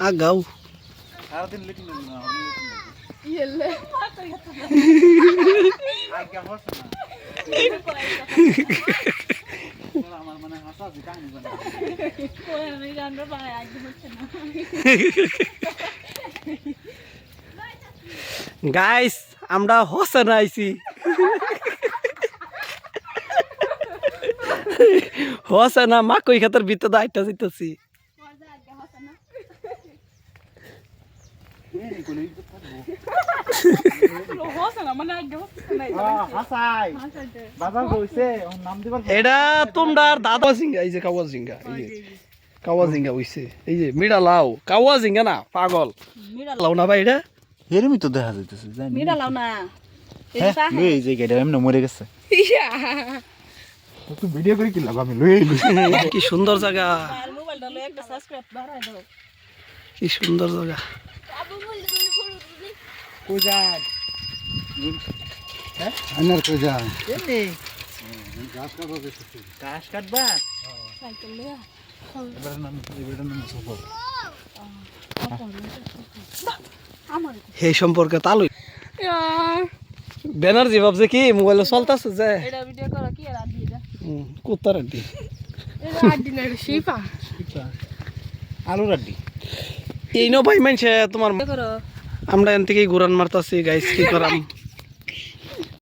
আগাও সারাদিন লেটিং না ইয়েলে আগে হস না আমার মনে হাসা আছে কাহিনী বলে কই আমি জানতে পারি আগে হচ্ছে না গাইস আমরা হোসেন আইছি হোসেন মাকই খাতার ভিতরে আইটা যাইতাছি মজা আগে হচ্ছে না এই কোলে হচ্ছে না মানে আগে হচ্ছে না হাসাই বাবা কইছে ওর নাম দিবার এটা তোমরার দাদা সিংহা এই যে কাওয়া সিংহা এই যে কাওয়া সিংহা হইছে এই যে মিডা লাও কাওয়া সিংহা না পাগল মিডা লাও না ভাই এটা এরমি তো দেখা যাইতেছে জানি মিডা লাও না এই যে গেডা এমন মরে গেছে তুই ভিডিও করে কি লাগা আমি লই কি সুন্দর জায়গা আর মোবাইলটা লয়ে একটা সাবস্ক্রাইব বাড়াই দাও কি সুন্দর জায়গা আবু বল তুমি ফটো দিবি কই যান হ্যাঁ আনার কই যা এমনি গাছ কাটবা ঘাস কাটবা সাইকেল লয়া এবার নাম সব আমার এই সম্পর্কে তালুই ব্যানার্জি ভাবছে কি মোবাইলে চলতেছে যে এটা ভিডিও করা কি আর আদি এটা কুত্তার আড্ডি এটা আদি না শিপা আলু রাড্ডি এই নো ভাই মানছে তোমার করো আমরা এন থেকেই ঘুরান মারতাছি গাইস কি করাম